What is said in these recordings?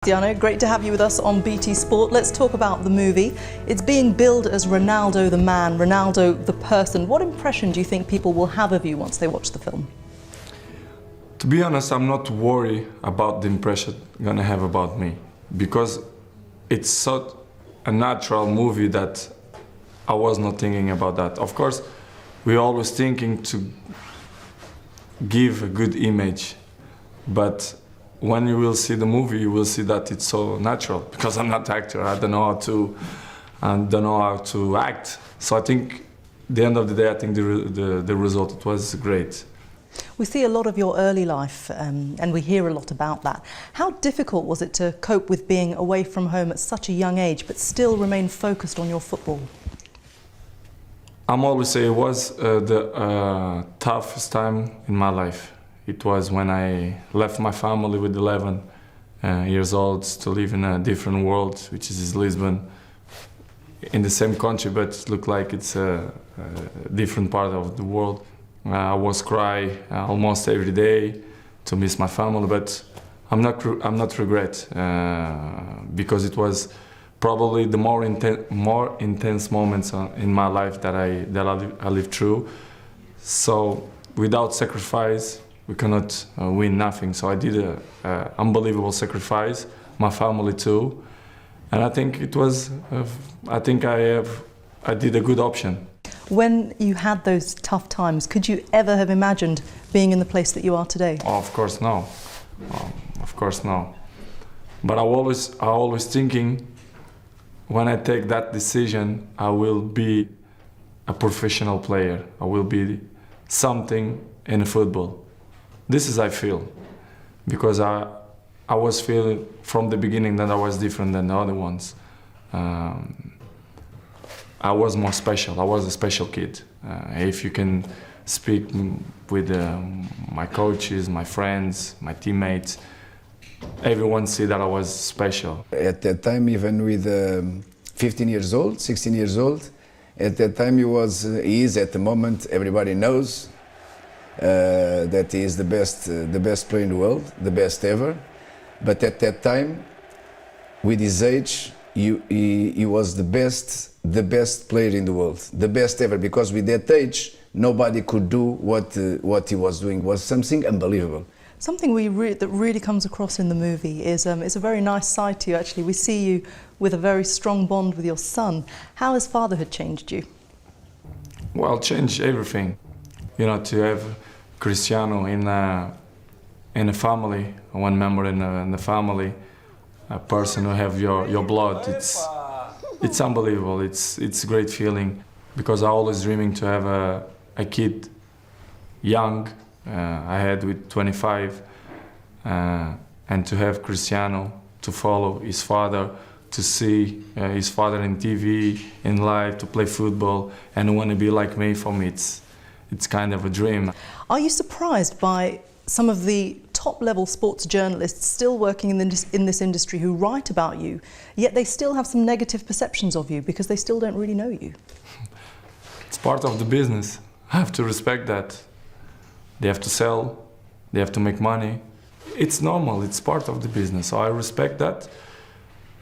Cristiano, great to have you with us on BT Sport. Let's talk about the movie. It's being billed as Ronaldo the man, Ronaldo the person. What impression do you think people will have of you once they watch the film? To be honest, I'm not worried about the impression they're gonna have about me, because it's such a natural movie that I was not thinking about that. Of course, we're always thinking to give a good image, but when you will see the movie, you will see that it's so natural, because I'm not an actor. I don't know how to act. So I think, at the end of the day, I think the result, it was great. We see a lot of your early life, and we hear a lot about that. How difficult was it to cope with being away from home at such a young age, but still remain focused on your football? I'm always say it was the toughest time in my life. It was when I left my family with 11 years old to live in a different world, which is Lisbon, in the same country, but it looked like it's a different part of the world. I was cry almost every day to miss my family, but I'm not regret, because it was probably the more intense moments in my life that I lived through. So without sacrifice, we cannot win nothing. So I did an unbelievable sacrifice, my family too, and I think it was. I think I did a good option. When you had those tough times, could you ever have imagined being in the place that you are today? Oh, of course no, of course no. But I always thinking, when I take that decision, I will be a professional player. I will be something in football. This is I feel, because I was feeling from the beginning that I was different than the other ones. I was more special. I was a special kid. If you can speak with my coaches, my friends, my teammates, everyone see that I was special. At that time, even with 15 years old, 16 years old, at that time he is at the moment, everybody knows that he is the best player in the world, the best ever. But at that time, with his age, he was the best player in the world, the best ever, because with that age, nobody could do what he was doing. It was something unbelievable. Something that really comes across in the movie is it's a very nice side to you, actually. We see you with a very strong bond with your son. How has fatherhood changed you? Well, changed everything. You know, to have Cristiano in a family, one member in the family, a person who have your blood, it's unbelievable. It's a great feeling, because I always dreaming to have a kid young. I had with 25, and to have Cristiano, to follow his father, to see his father in TV, in live, to play football, and want to be like me. For me, it's kind of a dream. Are you surprised by some of the top-level sports journalists still working in this industry who write about you, yet they still have some negative perceptions of you because they still don't really know you? It's part of the business. I have to respect that. They have to sell, they have to make money. It's normal, it's part of the business, so I respect that.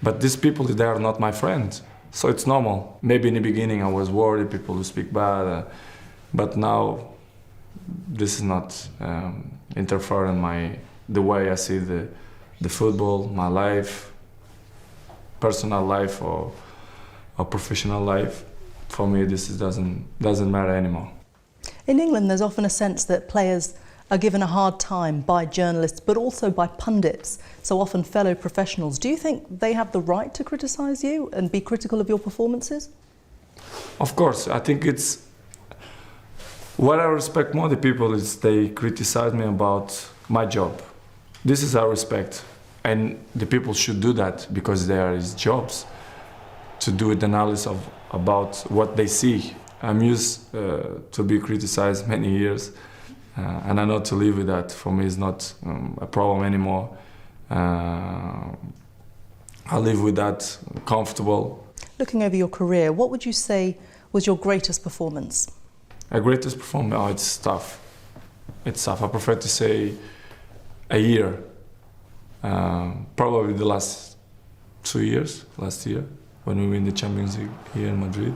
But these people, they are not my friends, so it's normal. Maybe in the beginning I was worried, people who speak bad, but now this is not interfering the way I see the football, my life, personal life or professional life. For me, this doesn't matter anymore. In England, there's often a sense that players are given a hard time by journalists, but also by pundits, so often fellow professionals. Do you think they have the right to criticise you and be critical of your performances? Of course, I think it's... What I respect more the people is they criticize me about my job. This is our respect, and the people should do that, because they are his jobs, to do the analysis about what they see. I'm used to be criticized many years, and I know to live with that. For me, it's not a problem anymore. I live with that, comfortable. Looking over your career, what would you say was your greatest performance? A greatest performance? Oh, it's tough. It's tough. I prefer to say a year. Probably the last 2 years, last year, when we win the Champions League here in Madrid.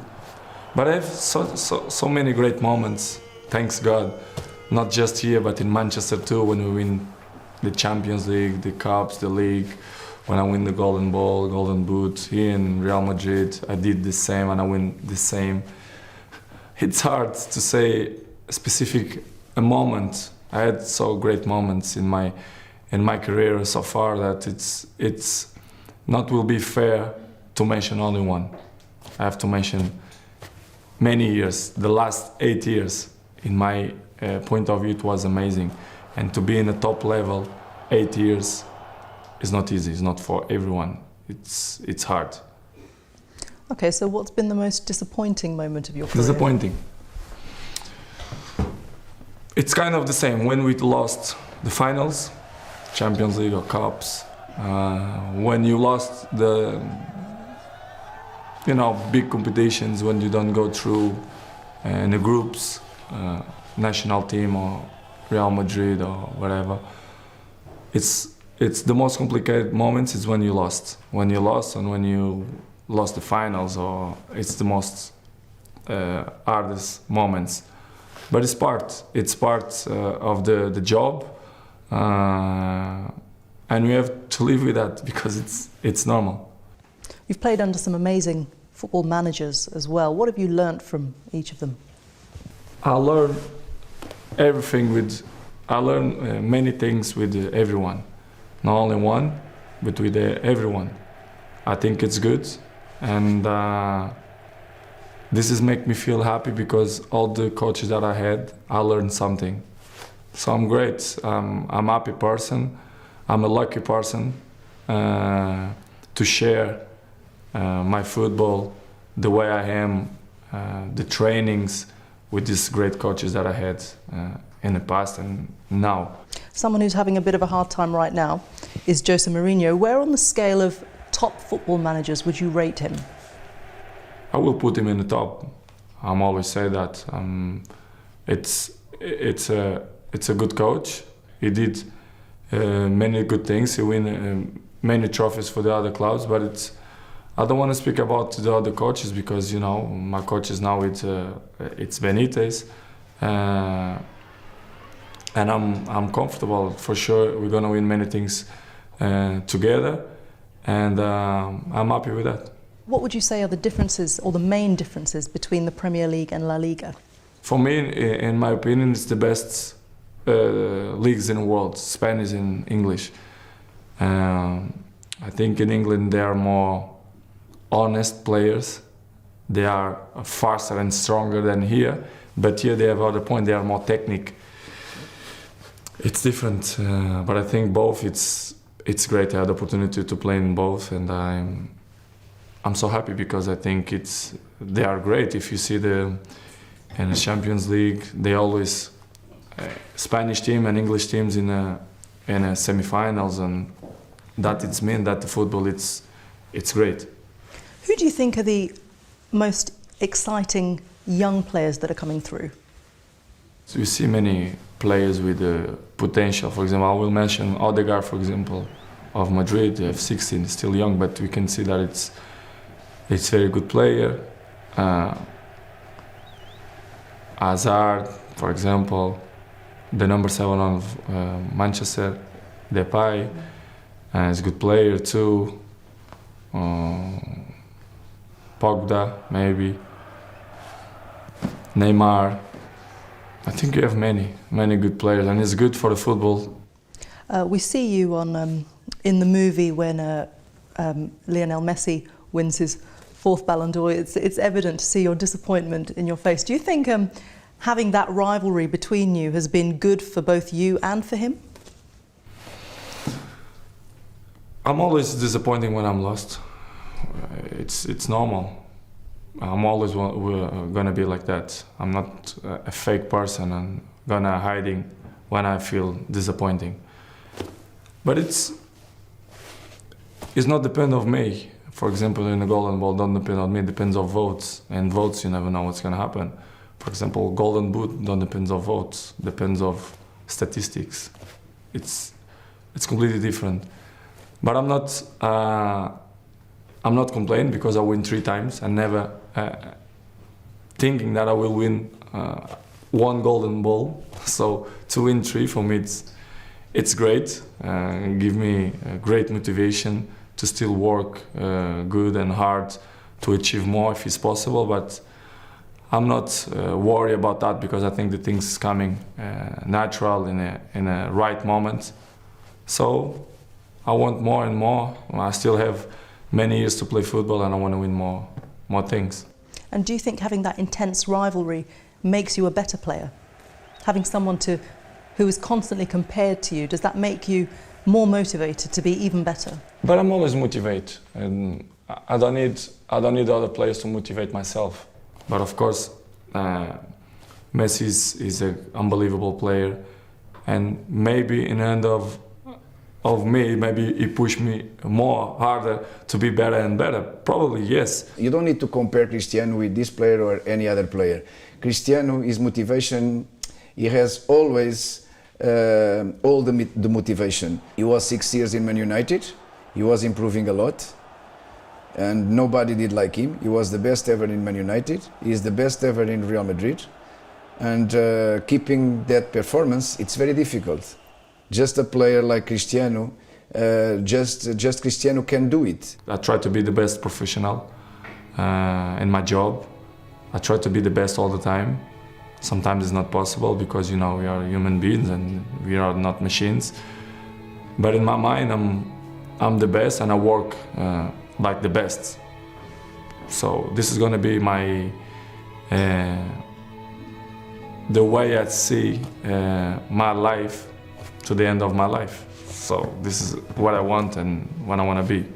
But I have so many great moments, thanks God, not just here, but in Manchester too, when we win the Champions League, the Cups, the League, when I win the Golden Ball, Golden Boot. Here in Real Madrid, I did the same and I win the same. It's hard to say a specific moment. I had so great moments in my career so far that it's not will be fair to mention only one. I have to mention many years. The last 8 years, in my point of view, it was amazing. And to be in the top level 8 years is not easy. It's not for everyone. It's hard. Okay, so what's been the most disappointing moment of your career? Disappointing. It's kind of the same. When we lost the finals, Champions League or Cups, when you lost the big competitions, when you don't go through in the groups, national team or Real Madrid or whatever, it's the most complicated moments is when you lost and when you lost the finals, or it's the most hardest moments. But it's part of the job, and we have to live with that because it's normal. You've played under some amazing football managers as well. What have you learnt from each of them? I learn many things with everyone, not only one, but with everyone. I think it's good, and this is make me feel happy because all the coaches that I had, I learned something. So I'm great. I'm a happy person. I'm a lucky person to share my football, the way I am, the trainings with these great coaches that I had in the past and now. Someone who's having a bit of a hard time right now is Jose Mourinho. Where on the scale of top football managers would you rate him? I will put him in the top. I'm always say that. It's a good coach. He did many good things. He win many trophies for the other clubs, but I don't want to speak about the other coaches because my coaches now it's Benitez, and I'm comfortable for sure. We're gonna win many things together, and I'm happy with that. What would you say are the differences or the main differences between the Premier League and La Liga? For me, in my opinion, it's the best leagues in the world, Spanish and English. I think in England they are more honest players. They are faster and stronger than here, but here they have other point. They are more technique. It's different, but I think both. It's great. I had the opportunity to play in both, and I'm so happy because I think they are great. If you see in the Champions League, they always Spanish team and English teams in a semi-finals, and that it's mean that the football it's great. Who do you think are the most exciting young players that are coming through? So you see many players with potential. For example, I will mention Odegaard, for example, of Madrid. They have 16, still young, but we can see that it's very good player. Hazard, for example, the number 7 of Manchester, Depay, is a good player too. Pogba, maybe. Neymar. I think you have many good players, and it's good for the football. We see you in the movie when Lionel Messi wins his 4th Ballon d'Or. It's evident to see your disappointment in your face. Do you think having that rivalry between you has been good for both you and for him? I'm always disappointing when I'm lost. It's normal. I'm always gonna be like that. I'm not a fake person and gonna hiding when I feel disappointing. But it's not depend on me. For example, in the Golden Ball, don't depend on me. It depends on votes, and votes you never know what's gonna happen. For example, Golden Boot don't depends on votes. Depends on statistics. It's completely different. But I'm not complaining because I win 3 times and never thinking that I will win 1 golden ball. So to win 3 for me, it's great. Give me great motivation to still work good and hard to achieve more if it's possible. But I'm not worried about that because I think the things coming natural in a right moment. So I want more and more. I still have many years to play football and I want to win more things. And do you think having that intense rivalry makes you a better player? Having someone who is constantly compared to you, does that make you more motivated to be even better? But I'm always motivated, and I don't need other players to motivate myself. But of course, Messi is an unbelievable player, and maybe in the end of me, maybe he pushed me more harder to be better and better. Probably yes. You don't need to compare Cristiano with this player or any other player. Cristiano, his motivation, he has always all the motivation. He was 6 years in Man United. He was improving a lot, and nobody did like him. He was the best ever in Man United. He is the best ever in Real Madrid, and keeping that performance, it's very difficult. Just a player like Cristiano, just Cristiano can do it. I try to be the best professional in my job. I try to be the best all the time. Sometimes it's not possible because, you know, we are human beings and we are not machines. But in my mind, I'm the best and I work like the best. So this is going to be my the way I see my life to the end of my life. So this is what I want and what I want to be.